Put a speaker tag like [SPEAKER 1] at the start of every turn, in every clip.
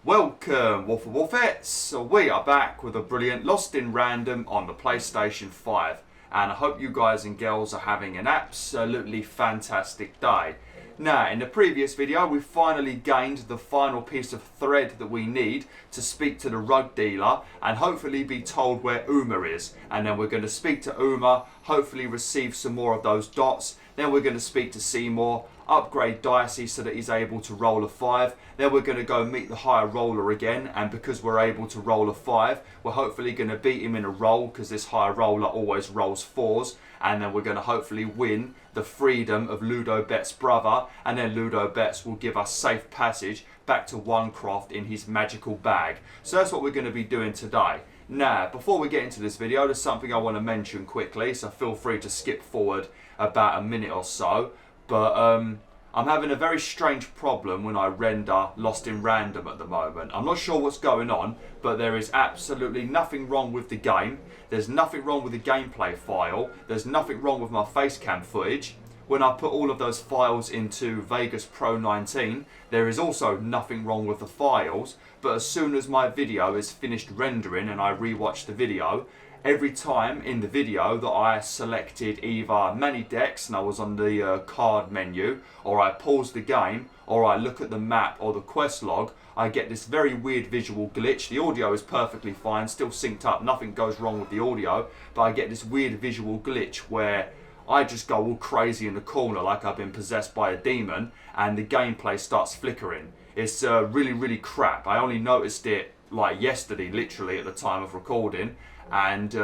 [SPEAKER 1] Welcome, WolfTheWolfettes. We are back with a brilliant Lost in Random on the PlayStation 5. And I hope you guys and girls are having an absolutely fantastic day. Now, in the previous video, we finally gained the final piece of thread that we need to speak to the rug dealer and hopefully be told where Ooma is. And then we're going to speak to Ooma, hopefully receive some more of those dots. Then we're going to speak to Seymour, upgrade Dicey so that he's able to roll a 5. Then we're going to go meet the higher roller again, and because we're able to roll a 5, we're hopefully going to beat him in a roll because this higher roller always rolls 4s. And then we're going to hopefully win the freedom of Ludo Bet's brother, and then Ludo Bet's will give us safe passage back to Onecroft in his magical bag. So that's what we're going to be doing today. Now, before we get into this video, there's something I want to mention quickly, so feel free to skip forward about a minute or so. But I'm having a very strange problem when I render Lost in Random at the moment. I'm not sure what's going on, but there is absolutely nothing wrong with the game. There's nothing wrong with the gameplay file. There's nothing wrong with my facecam footage. When I put all of those files into Vegas Pro 19, there is also nothing wrong with the files. But as soon as my video is finished rendering and I rewatch the video, every time in the video that I selected either many decks and I was on the card menu, or I pause the game, or I look at the map or the quest log, I get this very weird visual glitch. The audio is perfectly fine, still synced up, nothing goes wrong with the audio, but I get this weird visual glitch where I just go all crazy in the corner like I've been possessed by a demon, and the gameplay starts flickering. It's really crap. I only noticed it like yesterday, literally at the time of recording, and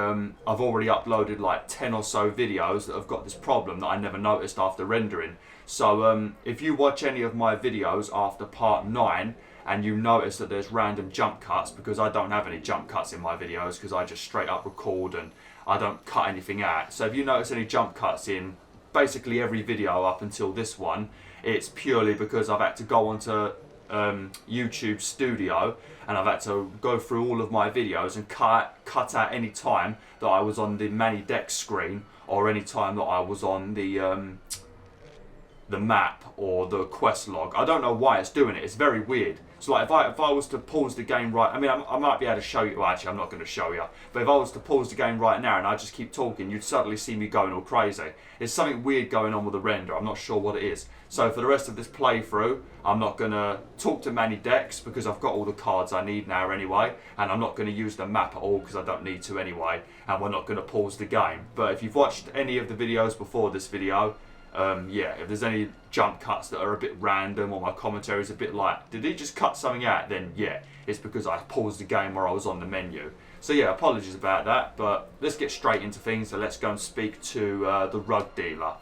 [SPEAKER 1] I've already uploaded like 10 or so videos that have got this problem that I never noticed after rendering. So if you watch any of my videos after part 9 and you notice that there's random jump cuts, because I don't have any jump cuts in my videos because I just straight up record and I don't cut anything out. So if you notice any jump cuts in basically every video up until this one, it's purely because I've had to go onto YouTube Studio and I've had to go through all of my videos and cut out any time that I was on the Many Decks screen, or any time that I was on the map or the quest log. I don't know why it's doing it. It's very weird. So like if I was to pause the game right, I mean I might be able to show you. Well, actually I'm not going to show you. But if I was to pause the game right now and I just keep talking, you'd suddenly see me going all crazy. There's something weird going on with the render. I'm not sure what it is. So for the rest of this playthrough, I'm not going to talk to Many Decks because I've got all the cards I need now anyway, and I'm not going to use the map at all because I don't need to anyway, and we're not going to pause the game. But if you've watched any of the videos before this video, yeah, if there's any jump cuts that are a bit random or my commentary is a bit like, did he just cut something out? Then yeah, it's because I paused the game where I was on the menu. So yeah, apologies about that, but let's get straight into things. So let's go and speak to the rug dealer.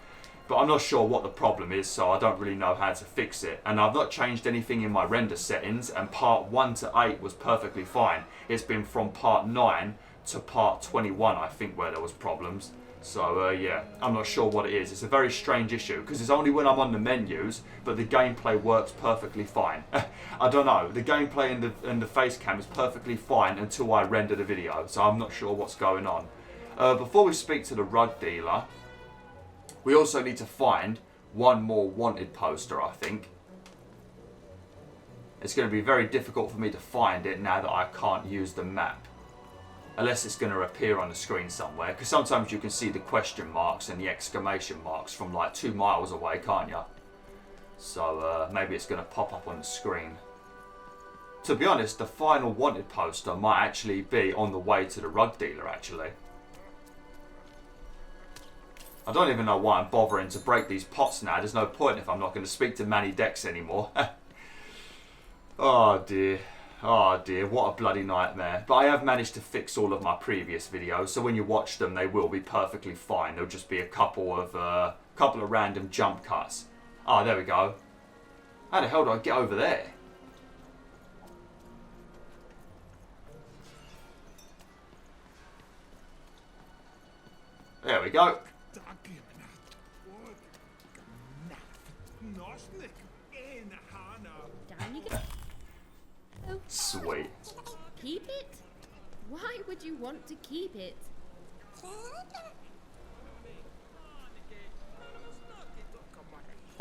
[SPEAKER 1] But I'm not sure what the problem is, so I don't really know how to fix it. And I've not changed anything in my render settings, and part 1 to 8 was perfectly fine. It's been from part 9 to part 21, I think, where there was problems. So yeah, I'm not sure what it is. It's a very strange issue because it's only when I'm on the menus, but the gameplay works perfectly fine. I don't know. The gameplay and the face cam is perfectly fine until I render the video. So I'm not sure what's going on. Before we speak to the rug dealer, we also need to find one more wanted poster, I think. It's going to be very difficult for me to find it now that I can't use the map. Unless it's going to appear on the screen somewhere, because sometimes you can see the question marks and the exclamation marks from like 2 miles away, can't you? So maybe it's going to pop up on the screen. To be honest, the final wanted poster might actually be on the way to the rug dealer, actually. I don't even know why I'm bothering to break these pots now. There's no point if I'm not going to speak to Many Decks anymore. Oh dear. Oh dear, what a bloody nightmare. But I have managed to fix all of my previous videos, so when you watch them they will be perfectly fine. There'll just be a couple of random jump cuts. Oh, there we go. How the hell do I get over there? There we go. Sweet.
[SPEAKER 2] Keep it? Why would you want to keep it?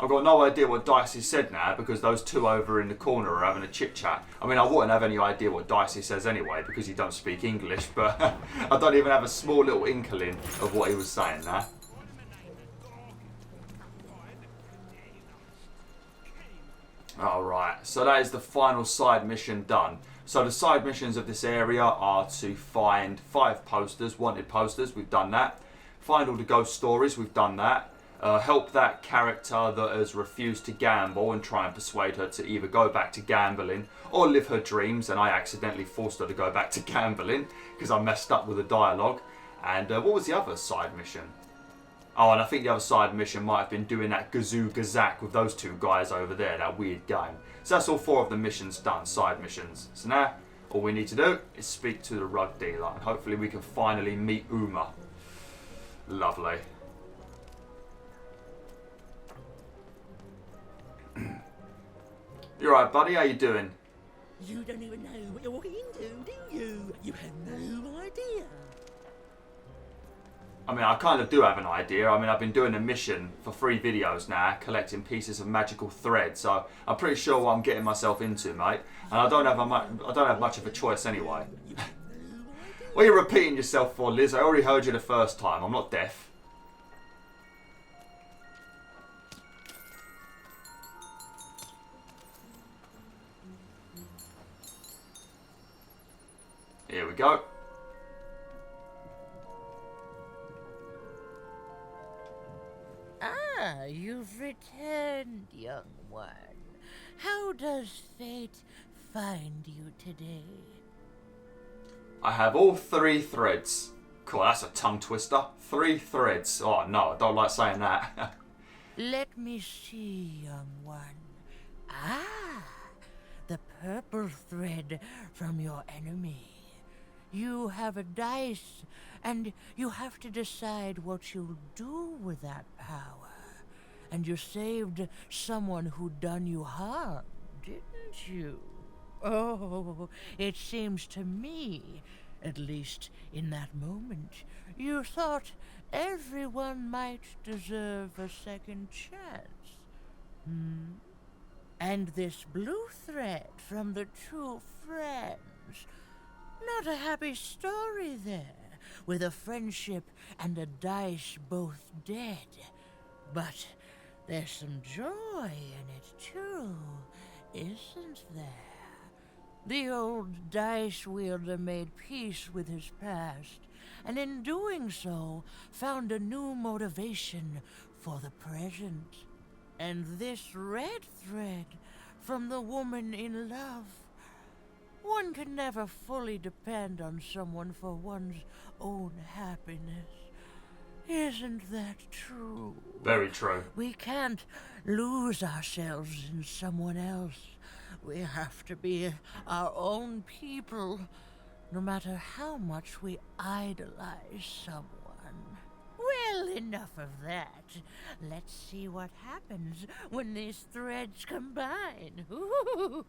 [SPEAKER 1] I've got no idea what Dicey said now because those two over in the corner are having a chit chat. I mean, I wouldn't have any idea what Dicey says anyway because he don't speak English, but I don't even have a small little inkling of what he was saying now. Alright, so that is the final side mission done. So the side missions of this area are to find 5 posters, wanted posters, we've done that. Find all the ghost stories, we've done that. Help that character that has refused to gamble and try and persuade her to either go back to gambling or live her dreams, and I accidentally forced her to go back to gambling because I messed up with the dialogue. And what was the other side mission? Oh, and I think the other side mission might have been doing that Gazoo Gazak with those 2 guys over there, that weird game. So that's all 4 of the missions done, side missions. So now, all we need to do is speak to the rug dealer, and hopefully we can finally meet Ooma. Lovely. You alright, buddy? How you doing?
[SPEAKER 3] You don't even know what you're walking into, do you? You have no idea.
[SPEAKER 1] I mean, I kind of do have an idea. I mean, I've been doing a mission for 3 videos now, collecting pieces of magical thread, so I'm pretty sure what I'm getting myself into, mate. And I don't have much of a choice anyway. What are you repeating yourself for, Liz? I already heard you the first time. I'm not deaf. Here we go.
[SPEAKER 3] Ah, you've returned, young one. How does fate find you today?
[SPEAKER 1] I have all 3 threads. Cool, that's a tongue twister. 3 threads. Oh no, I don't like saying that.
[SPEAKER 3] Let me see, young one. Ah, the purple thread from your enemy. You have a dice, and you have to decide what you'll do with that power. And you saved someone who'd done you harm, didn't you? Oh, it seems to me, at least in that moment, you thought everyone might deserve a second chance. And this blue thread from the 2 friends. Not a happy story there, with a friendship and a dice both dead. But there's some joy in it too, isn't there? The old dice wielder made peace with his past, and in doing so, found a new motivation for the present. And this red thread from the woman in love. One can never fully depend on someone for one's own happiness. Isn't that true?
[SPEAKER 1] Very true.
[SPEAKER 3] We can't lose ourselves in someone else. We have to be our own people, no matter how much we idolize someone. Well, enough of that. Let's see what happens when these threads combine. Ooh.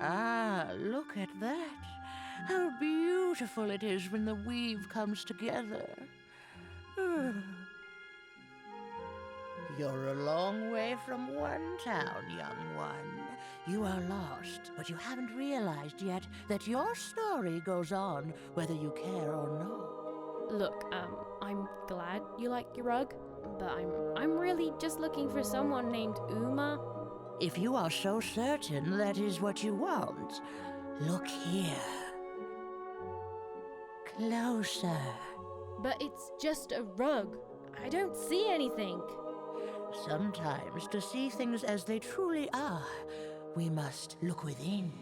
[SPEAKER 3] Ah, look at that. How beautiful it is when the weave comes together. You're a long way from one town, young one. You are lost, but you haven't realized yet that your story goes on whether you care or not.
[SPEAKER 2] Look, I'm glad you like your rug, but I'm really just looking for someone named Ooma.
[SPEAKER 3] If you are so certain that is what you want, look here. Closer.
[SPEAKER 2] But it's just a rug. I don't see anything.
[SPEAKER 3] Sometimes, to see things as they truly are, we must look within.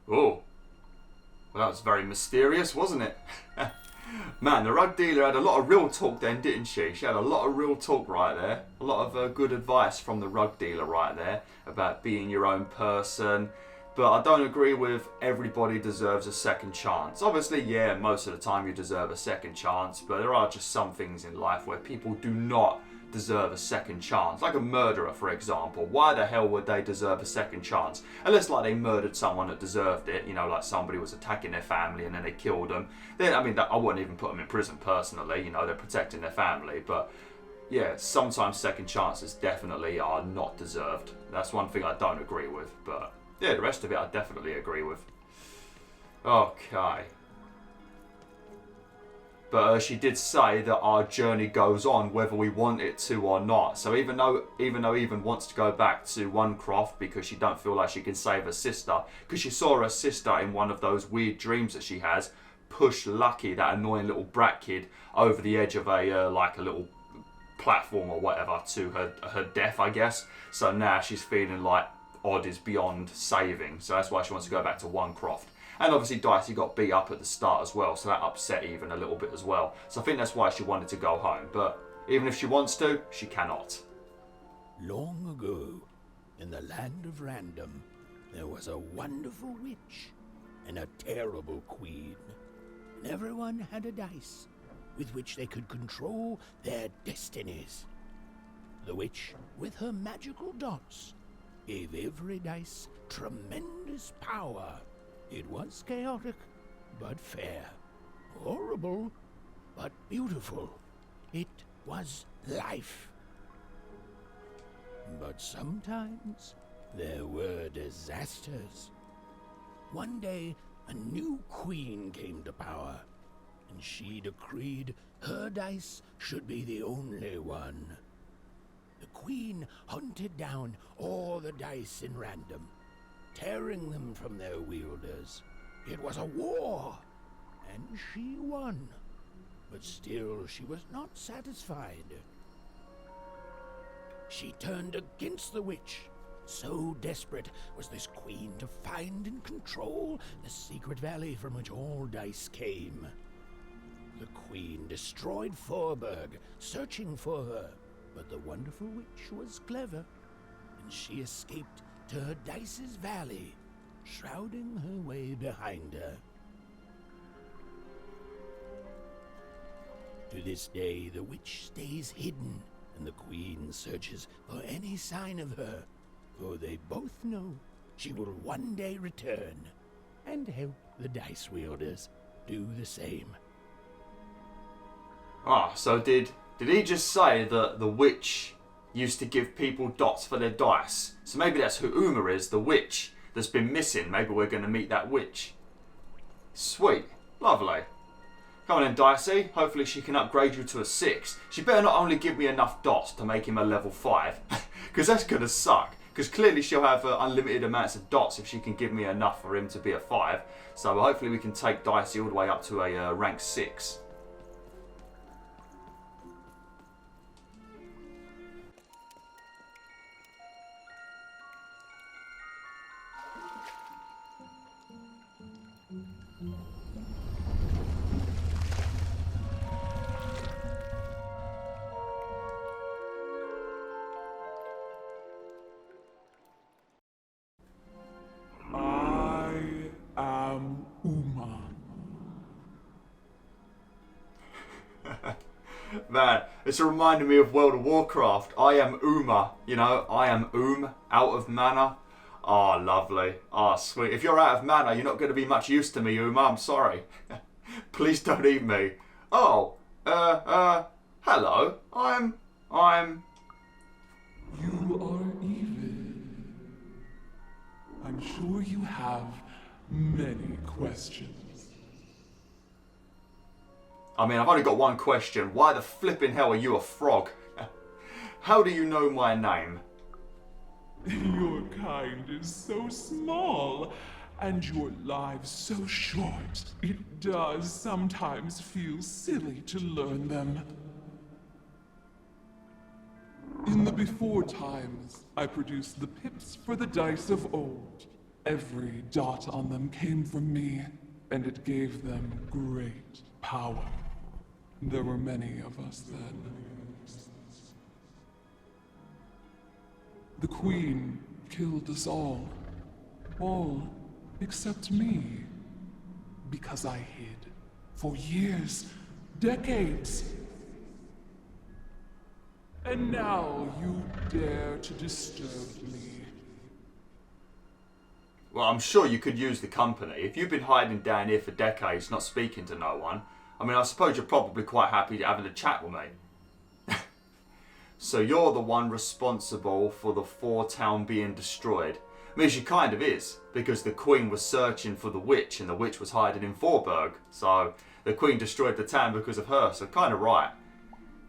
[SPEAKER 1] Oh, well, that was very mysterious, wasn't it? Man, the rug dealer had a lot of real talk then, didn't she? She had a lot of real talk right there. A lot of good advice from the rug dealer right there about being your own person, But I don't agree with everybody deserves a second chance. Obviously, yeah, most of the time you deserve a second chance, but there are just some things in life where people do not deserve a second chance. Like a murderer, for example. Why the hell would they deserve a second chance? Unless like they murdered someone that deserved it, you know, like somebody was attacking their family and then they killed them. Then, I mean, I wouldn't even put them in prison personally, you know, they're protecting their family. But yeah, sometimes second chances definitely are not deserved. That's one thing I don't agree with, but yeah, the rest of it I definitely agree with. Okay. But she did say that our journey goes on whether we want it to or not. So even though Even wants to go back to Onecroft because she don't feel like she can save her sister, because she saw her sister in one of those weird dreams that she has, push Lucky, that annoying little brat kid, over the edge of a like a little platform or whatever to her death, I guess. So now she's feeling like Odd is beyond saving, so that's why she wants to go back to Onecroft. And obviously Dicey got beat up at the start as well, so that upset Even a little bit as well. So I think that's why she wanted to go home, but even if she wants to, she cannot.
[SPEAKER 4] Long ago, in the land of Random, there was a wonderful witch and a terrible queen. And everyone had a dice with which they could control their destinies. The witch, with her magical dots, gave every dice tremendous power. It was chaotic, but fair. Horrible, but beautiful. It was life. But sometimes there were disasters. One day, a new queen came to power, and she decreed her dice should be the only one. The queen hunted down all the dice in Random, tearing them from their wielders. It was a war, and she won. But still, she was not satisfied. She turned against the witch. So desperate was this queen to find and control the secret valley from which all dice came. The queen destroyed Forberg, searching for her. But the wonderful witch was clever, and she escaped to her Dice's valley, shrouding her way behind her. To this day, the witch stays hidden, and the queen searches for any sign of her, for they both know she will one day return and help the dice wielders do the same.
[SPEAKER 1] Ah, so did he just say that the witch used to give people dots for their dice? So maybe that's who Ooma is, the witch that's been missing. Maybe we're going to meet that witch. Sweet. Lovely. Come on then, Dicey. Hopefully she can upgrade you to a 6. She better not only give me enough dots to make him a level 5. Because that's going to suck. Because clearly she'll have unlimited amounts of dots if she can give me enough for him to be a 5. So hopefully we can take Dicey all the way up to a rank 6.
[SPEAKER 5] Ooma.
[SPEAKER 1] Man, it's reminding me of World of Warcraft. I am Ooma, you know, I am out of mana. Ah, lovely. Ah, sweet. If you're out of mana, you're not going to be much use to me, Ooma, I'm sorry. Please don't eat me. Oh, hello. I'm...
[SPEAKER 5] You are even. I'm sure you have many questions.
[SPEAKER 1] I mean, I've only got one question. Why the flipping hell are you a frog? How do you know my name?
[SPEAKER 5] Your kind is so small, and your lives so short. It does sometimes feel silly to learn them. In the before times, I produced the pips for the dice of old. Every dot on them came from me, and it gave them great power. There were many of us then. The Queen killed us all, All except me. Because I hid for years, decades. And now you dare to disturb me.
[SPEAKER 1] Well, I'm sure you could use the company. If you've been hiding down here for decades, not speaking to no one, I mean, I suppose you're probably quite happy having a chat with me. So you're the one responsible for the 4 town being destroyed. I mean, she kind of is, because the Queen was searching for the witch, and the witch was hiding in Forberg. So the Queen destroyed the town because of her, so kind of right.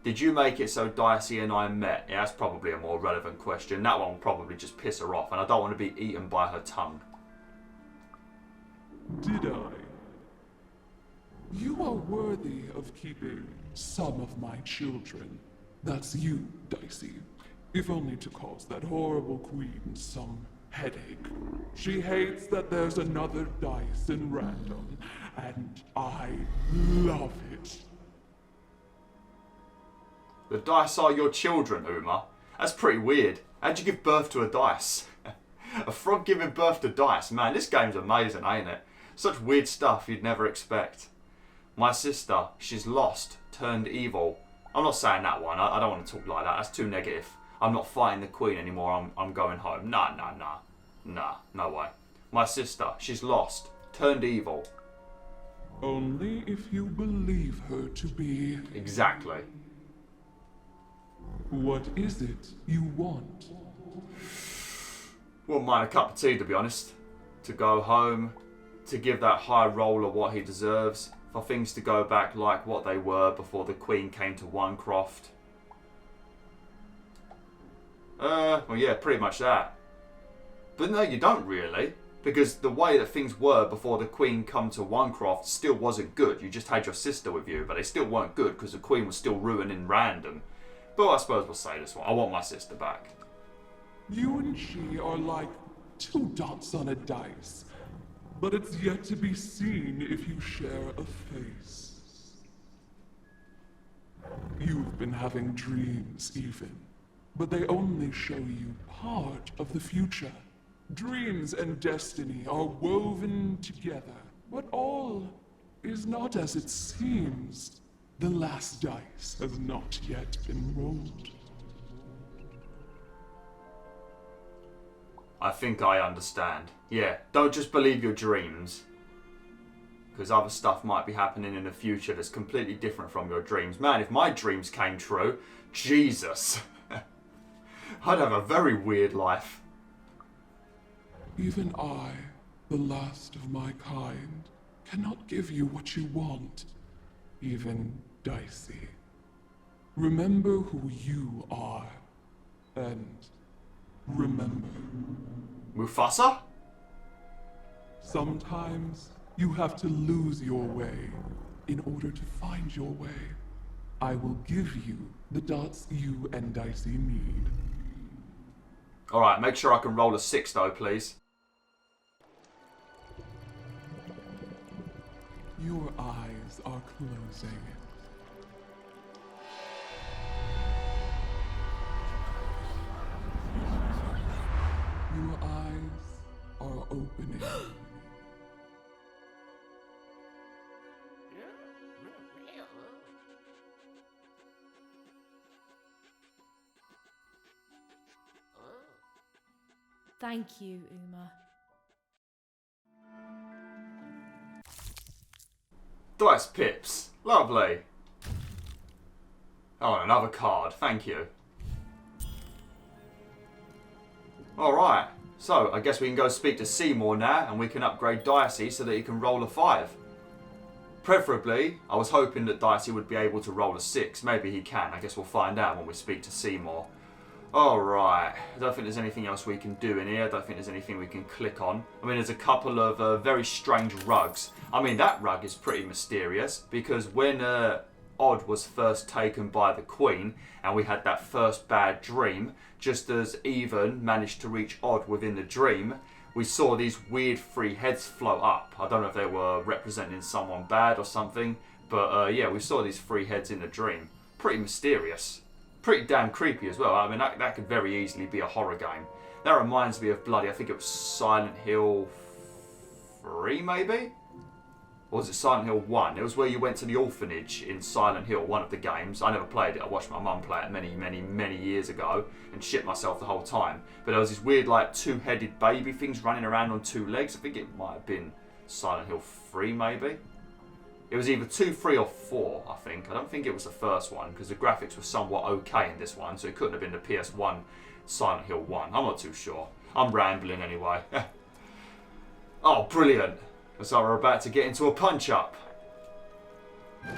[SPEAKER 1] Did you make it so Dicey and I met? Yeah, that's probably a more relevant question. That one will probably just piss her off, and I don't want to be eaten by her tongue.
[SPEAKER 5] Did I? You are worthy of keeping some of my children. That's you, Dicey. If only to cause that horrible queen some headache. She hates that there's another dice in random, and I love it.
[SPEAKER 1] The dice are your children, Ooma. That's pretty weird. How'd you give birth to a dice? A frog giving birth to dice. Man, this game's amazing, ain't it? Such weird stuff you'd never expect. My sister, she's lost, turned evil. I'm not saying that one. I don't want to talk like that. That's too negative. I'm not fighting the Queen anymore. I'm going home. Nah, no way. My sister, she's lost, turned evil.
[SPEAKER 5] Only if you believe her to be.
[SPEAKER 1] Exactly.
[SPEAKER 5] What is it you want?
[SPEAKER 1] Wouldn't mind a cup of tea, to be honest. To go home, to give that high roller what he deserves, for things to go back like what they were before the Queen came to Onecroft. Well yeah, pretty much that. But no, you don't really, because the way that things were before the Queen come to Onecroft still wasn't good. You just had your sister with you, but they still weren't good because the Queen was still ruining random. But I suppose we'll say this one. I want my sister back.
[SPEAKER 5] You and she are like 2 dots on a dice. But it's yet to be seen if you share a face. You've been having dreams even, but they only show you part of the future. Dreams and destiny are woven together, but all is not as it seems. The last dice has not yet been rolled.
[SPEAKER 1] I think I understand. Yeah, don't just believe your dreams. Because other stuff might be happening in the future that's completely different from your dreams. Man, if my dreams came true, Jesus. I'd have a very weird life.
[SPEAKER 5] Even I, the last of my kind, cannot give you what you want. Even Dicey. Remember who you are. And remember.
[SPEAKER 1] Mufasa?
[SPEAKER 5] Sometimes you have to lose your way in order to find your way. I will give you the dots you and Dicey need.
[SPEAKER 1] Alright, make sure I can roll a 6 though, please.
[SPEAKER 5] Your eyes are closing. Your eyes are opening.
[SPEAKER 2] Thank you, Ooma.
[SPEAKER 1] Dice pips. Lovely. Oh, another card. Thank you. Alright. So, I guess we can go speak to Seymour now and we can upgrade Dicey so that he can roll a 5. Preferably, I was hoping that Dicey would be able to roll a 6. Maybe he can. I guess we'll find out when we speak to Seymour. Alright. I don't think there's anything else we can do in here. I don't think there's anything we can click on. I mean, there's a couple of very strange rugs. I mean, that rug is pretty mysterious because when Odd was first taken by the Queen and we had that first bad dream, just as Even managed to reach Odd within the dream, we saw these weird 3 heads float up. I don't know if they were representing someone bad or something, but yeah, we saw these 3 heads in the dream. Pretty mysterious. Pretty damn creepy as well. I mean, that could very easily be a horror game. That reminds me of bloody, I think it was Silent Hill 3 maybe? Or was it Silent Hill 1? It was where you went to the orphanage in Silent Hill, one of the games. I never played it. I watched my mum play it many years ago and shit myself the whole time. But there was these weird like two-headed baby things running around on two legs. I think it might have been Silent Hill 3 maybe. It was either 2, 3 or 4 I think. I don't think it was the first one because the graphics were somewhat okay in this one. So it couldn't have been the PS1 Silent Hill 1. I'm not too sure. I'm rambling anyway. Oh, brilliant. Looks like we're about to get into a punch-up.
[SPEAKER 2] We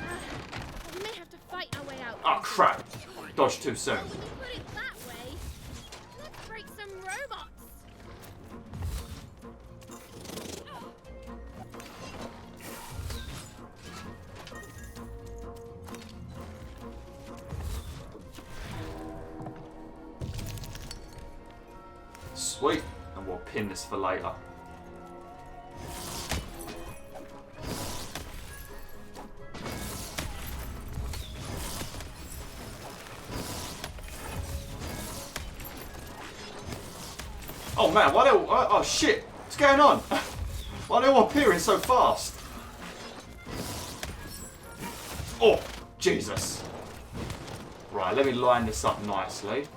[SPEAKER 2] may have to fight our way out.
[SPEAKER 1] Oh, crap. Dodged too soon.
[SPEAKER 2] When you put it that way, let's break some robots.
[SPEAKER 1] Sweet. And we'll pin this for later. Oh man, why they all, oh shit, what's going on? Why are they all appearing so fast? Oh, Jesus. Right, let me line this up nicely.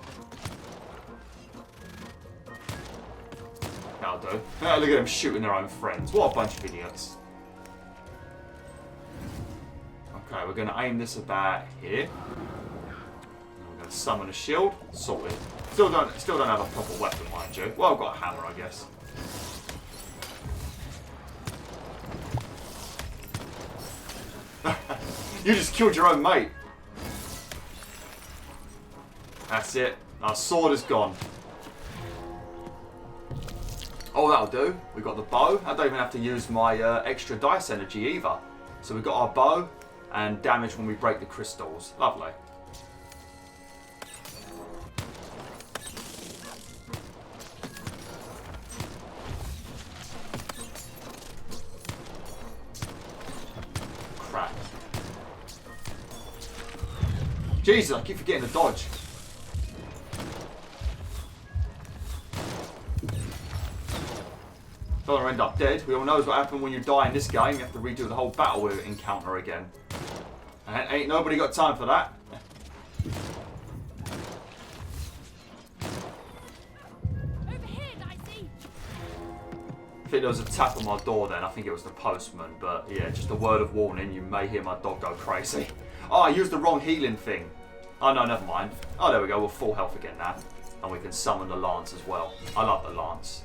[SPEAKER 1] That'll do. Look at them shooting their own friends. What a bunch of idiots. Okay, we're going to aim this about here. We're going to summon a shield. Sorted. Still don't have a proper weapon, mind you. Well, I've got a hammer, I guess. You just killed your own mate. That's it. Our sword is gone. Oh, that'll do. We got the bow. I don't even have to use my extra dice energy either. So we've got our bow and damage when we break the crystals. Lovely. Crap. Jesus, I keep forgetting to dodge. Don't want to end up dead. We all know what happens when you die in this game. You have to redo the whole battle encounter again. And ain't nobody got time for that.
[SPEAKER 2] Over here, Dicey.
[SPEAKER 1] I think there was a tap on my door then. I think it was the postman. But yeah, just a word of warning. You may hear my dog go crazy. Oh, I used the wrong healing thing. Oh no, never mind. Oh, there we go. We're full health again now. And we can summon the lance as well. I love the lance.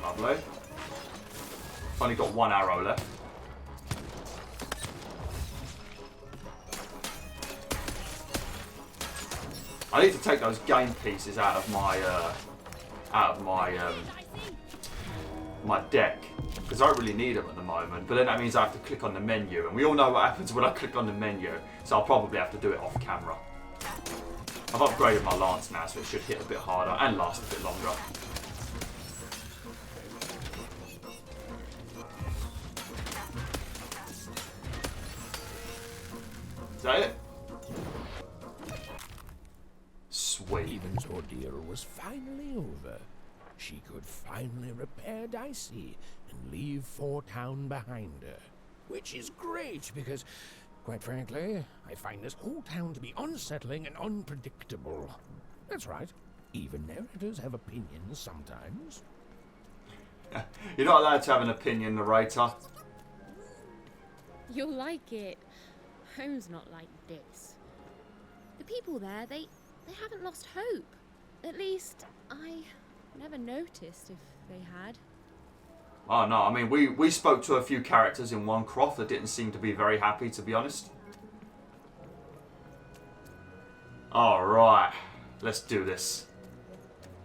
[SPEAKER 1] Lovely. I've only got one arrow left. I need to take those game pieces out of my my deck because I don't really need them at the moment. But then that means I have to click on the menu, and we all know what happens when I click on the menu. So I'll probably have to do it off camera. I've upgraded my lance now, so it should hit a bit harder and last a bit longer. Is that it? Sweet.
[SPEAKER 4] Even's ordeal was finally over. She could finally repair Dicey and leave Four Town behind her. Which is great because, quite frankly, I find this whole town to be unsettling and unpredictable. That's right. Even narrators have opinions sometimes.
[SPEAKER 1] You're not allowed to have an opinion, narrator.
[SPEAKER 2] You'll like it. Home's not like this. The people there, they haven't lost hope. At least, I never noticed if they had.
[SPEAKER 1] Oh no, I mean, we spoke to a few characters in One Croft that didn't seem to be very happy, to be honest. Alright, let's do this.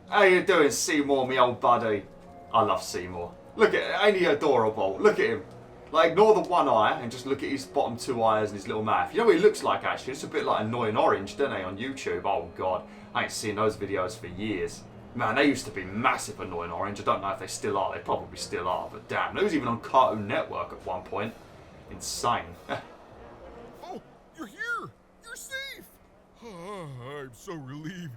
[SPEAKER 1] How you doing, Seymour, me old buddy? I love Seymour. Look at, ain't he adorable? Look at him. Like, ignore the one eye and just look at his bottom two eyes and his little mouth. You know what he looks like, actually? It's a bit like Annoying Orange, don't he, on YouTube? Oh, God. I ain't seen those videos for years. Man, they used to be massive annoying Orange. I don't know if they still are. They probably still are. But damn, they was even on Cartoon Network at one point. Insane.
[SPEAKER 6] Oh, you're here! You're safe! I'm so relieved.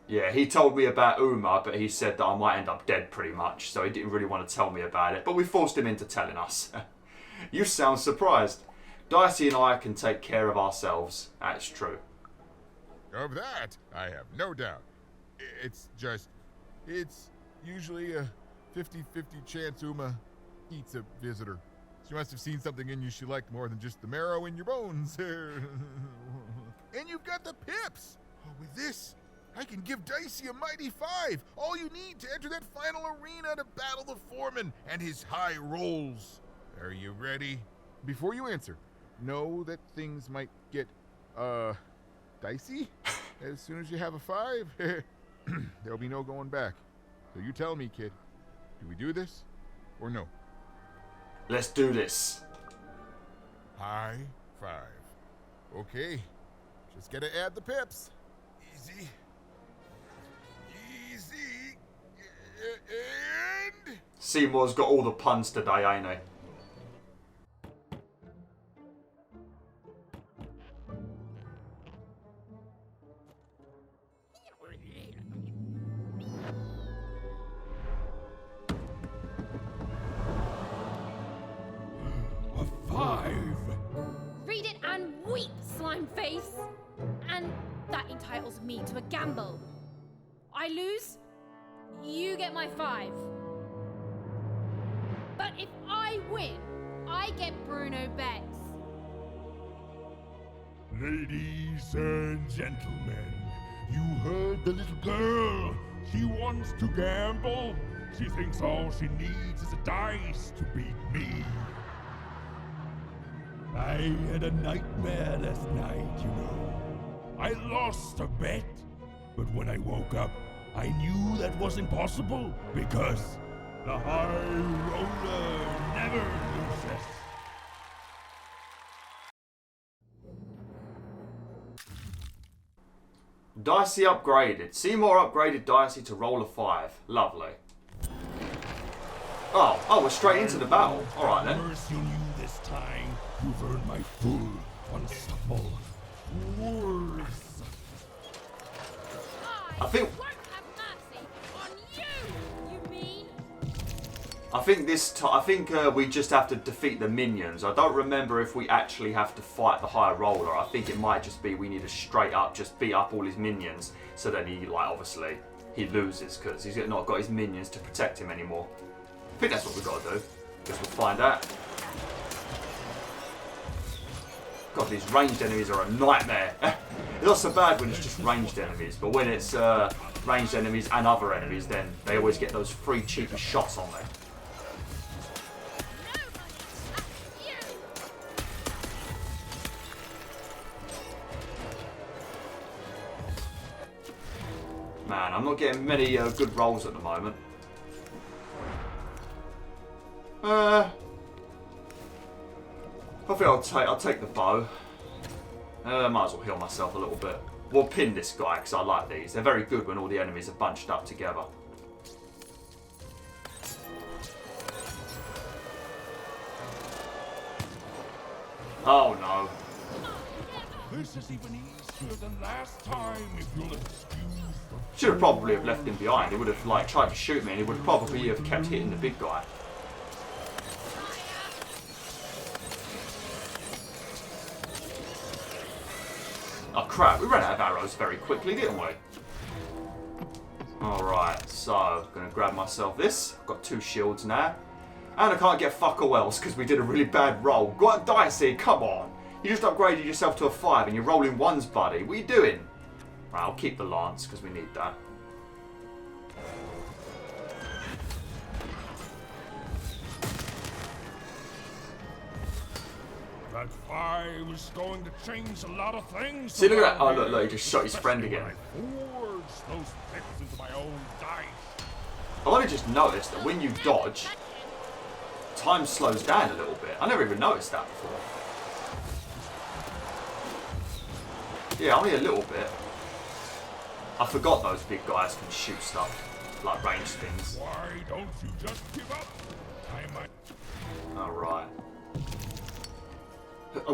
[SPEAKER 1] Yeah, he told me about Ooma, but he said that I might end up dead pretty much. So he didn't really want to tell me about it. But we forced him into telling us. You sound surprised. Dicey and I can take care of ourselves. That's true.
[SPEAKER 6] Of that, I have no doubt. It's usually a 50-50 chance Ooma eats a visitor. She must have seen something in you she liked more than just the marrow in your bones. And you've got the pips! Oh, with this, I can give Dicey a mighty 5. All you need to enter that final arena to battle the foreman and his high rolls. Are you ready? Before you answer, know that things might get, dicey as soon as you have a 5. There'll be no going back. So you tell me, kid. Do we do this or no?
[SPEAKER 1] Let's do this.
[SPEAKER 6] High 5. Okay. Just gotta add the pips. Easy. Easy. And...
[SPEAKER 1] Seymour's got all the puns today, ain't he?
[SPEAKER 4] A 5.
[SPEAKER 2] Read it and weep, slime face. And that entitles me to a gamble. I lose, you get my 5. But if I win, I get Bruno bets.
[SPEAKER 4] Ladies and gentlemen, you heard the little girl. She wants to gamble. She thinks all she needs is a dice to beat me. I had a nightmare last night, you know. I lost a bet, but when I woke up, I knew that was impossible because the high roller never loses.
[SPEAKER 1] Dicey upgraded. Seymour upgraded Dicey to roll a 5. Lovely. Oh, we're straight into the battle. Alright then.
[SPEAKER 4] Mercy on you this time. You've earned my full, unstoppable force.
[SPEAKER 1] I think
[SPEAKER 2] won't have mercy on you, you mean?
[SPEAKER 1] I think we just have to defeat the minions. I don't remember if we actually have to fight the high roller. I think it might just be we need to straight up just beat up all his minions, so then he, like, obviously he loses because he's not got his minions to protect him anymore. I think that's what we've got to do. Guess we'll find out. God, these ranged enemies are a nightmare. It's not so bad when it's just ranged enemies, but when it's ranged enemies and other enemies, then they always get those free cheapy shots on there. Man, I'm not getting many good rolls at the moment. I think I'll take the bow. Might as well heal myself a little bit. We'll pin this guy because I like these. They're very good when all the enemies are bunched up together. Oh no.
[SPEAKER 4] This is even easier than last time, if you'll excuse the...
[SPEAKER 1] Should have probably have left him behind. He would have like tried to shoot me and he would probably have kept hitting the big guy. Oh crap, we ran out of arrows very quickly, didn't we? Alright, so gonna grab myself this. I've got 2 shields now. And I can't get fuck all else because we did a really bad roll. Go on, Dicey, come on. You just upgraded yourself to a 5 and you're rolling 1s, buddy. What are you doing? Right, I'll keep the lance because we need that.
[SPEAKER 4] That 5 is going to change a lot of things.
[SPEAKER 1] See, look at that. Oh, look, he just shot his friend again.
[SPEAKER 4] Forge those pips into my own dice.
[SPEAKER 1] I've only just noticed that when you dodge, time slows down a little bit. I never even noticed that before. Yeah, only a little bit. I forgot those big guys can shoot stuff, like range things.
[SPEAKER 4] Why don't you just give up? I might.
[SPEAKER 1] Alright.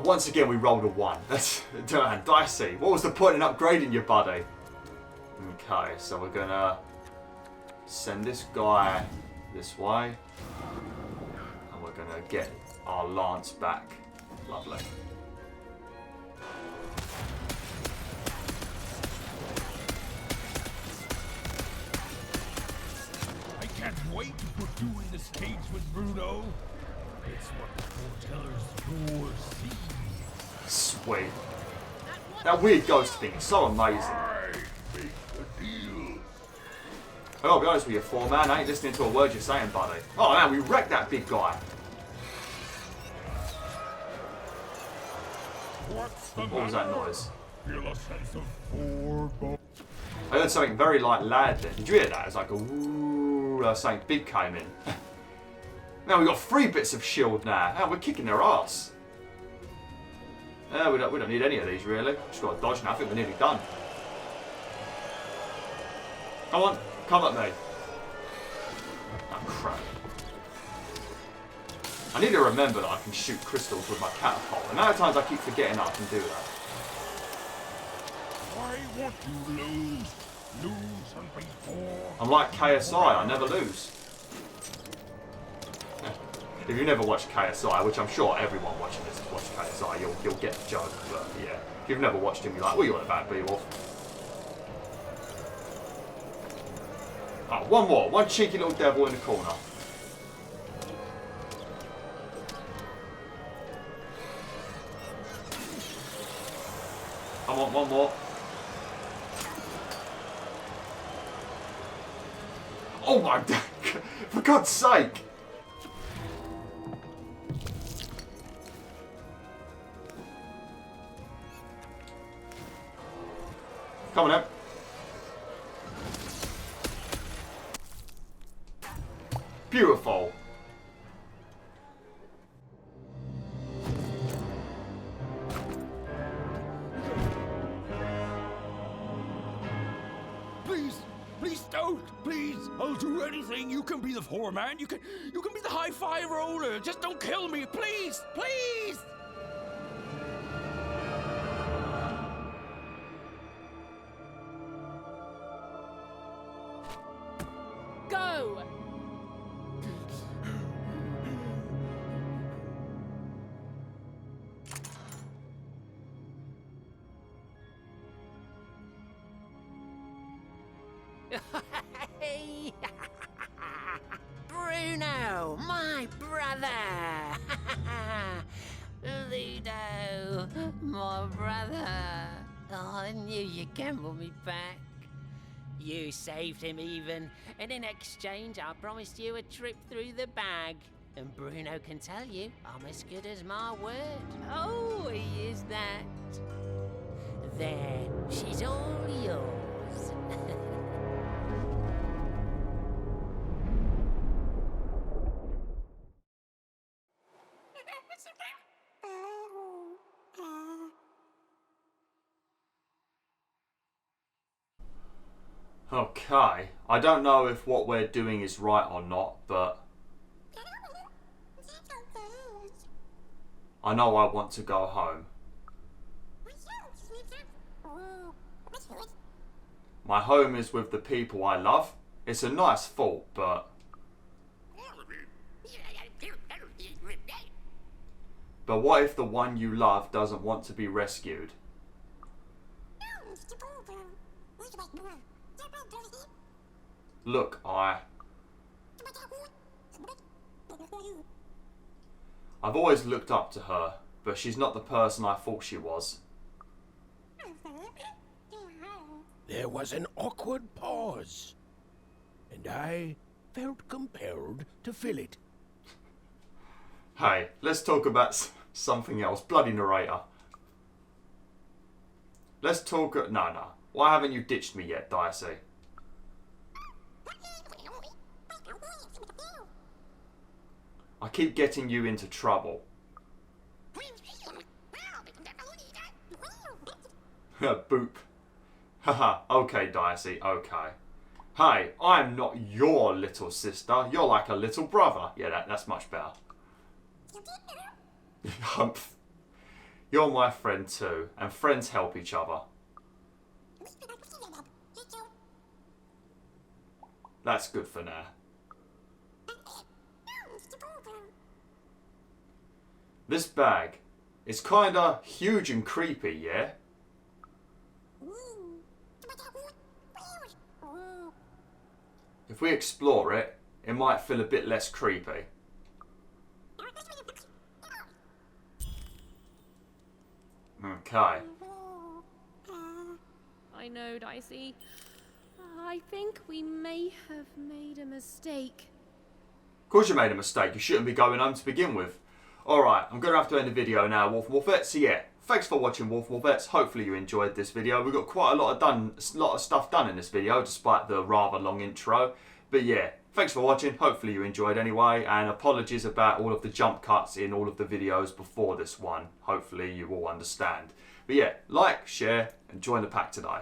[SPEAKER 1] Once again, we rolled a 1. That's damn dicey. What was the point in upgrading your buddy? Okay, so we're gonna send this guy this way. And we're gonna get our lance back. Lovely.
[SPEAKER 4] I can't wait to put you in the stage with Bruno. It's what the foreteller's door sees.
[SPEAKER 1] Sweet. That weird ghost thing is so amazing.
[SPEAKER 4] I make the deal.
[SPEAKER 1] I gotta be honest with you, 4-man. I ain't listening to a word you're saying, buddy. Oh man, we wrecked that big guy.
[SPEAKER 4] What's the
[SPEAKER 1] What was that
[SPEAKER 4] matter?
[SPEAKER 1] noise?
[SPEAKER 4] Feel a sense of foreboding.
[SPEAKER 1] I heard something very like loud then. Did you hear that? It was like a woo, something big came in. Now we've got 3 bits of shield now. We're kicking their ass. We don't need any of these really. Just got to dodge now. I think we're nearly done. Come on, come at me. Oh crap. I need to remember that I can shoot crystals with my catapult. The amount of times I keep forgetting that I can do that.
[SPEAKER 4] Why won't you lose? Lose and be born.
[SPEAKER 1] I'm like KSI, I never lose. If you've never watched KSI, which I'm sure everyone watching this has watched KSI, you'll get the joke. But yeah, if you've never watched him, you're like, what are you on about, BwolfTheWolf? Oh, one more. One cheeky little devil in the corner. Come on, one more. Oh my god, for God's sake! Come on out. Beautiful.
[SPEAKER 4] Please don't. Please, I'll do anything. You can be the foreman. You can be the high-fi roller. Just don't kill me, please, please.
[SPEAKER 2] Go!
[SPEAKER 3] Hey! Bruno, my brother! Ludo, my brother. Oh, I knew you'd gamble me back. You saved him even, and in exchange I promised you a trip through the bag. And Bruno can tell you I'm as good as my word. Oh, he is that. There, she's all yours.
[SPEAKER 1] Okay, I don't know if what we're doing is right or not, but I know I want to go home. My home is with the people I love. It's a nice thought, but what if the one you love doesn't want to be rescued? Look, I've always looked up to her, but she's not the person I thought she was.
[SPEAKER 4] There was an awkward pause, and I felt compelled to fill it.
[SPEAKER 1] Hey, let's talk about something else. Bloody narrator. Let's talk... No. Why haven't you ditched me yet, Dicey? I keep getting you into trouble. Boop. Haha, okay, Dicey, okay. Hey, I'm not your little sister. You're like a little brother. Yeah, that's much better. Humph. You're my friend too, and friends help each other. That's good for now. This bag is kinda huge and creepy, yeah? If we explore it, it might feel a bit less creepy. Okay.
[SPEAKER 2] I know, Dicey. I think we may have made a mistake.
[SPEAKER 1] Of course you made a mistake. You shouldn't be going home to begin with. Alright, I'm going to have to end the video now, WolfTheWolfettes. So yeah, thanks for watching, WolfTheWolfettes. Hopefully you enjoyed this video. We've got quite a lot of stuff done in this video, despite the rather long intro. But yeah, thanks for watching. Hopefully you enjoyed anyway. And apologies about all of the jump cuts in all of the videos before this one. Hopefully you all understand. But yeah, like, share, and join the pack today.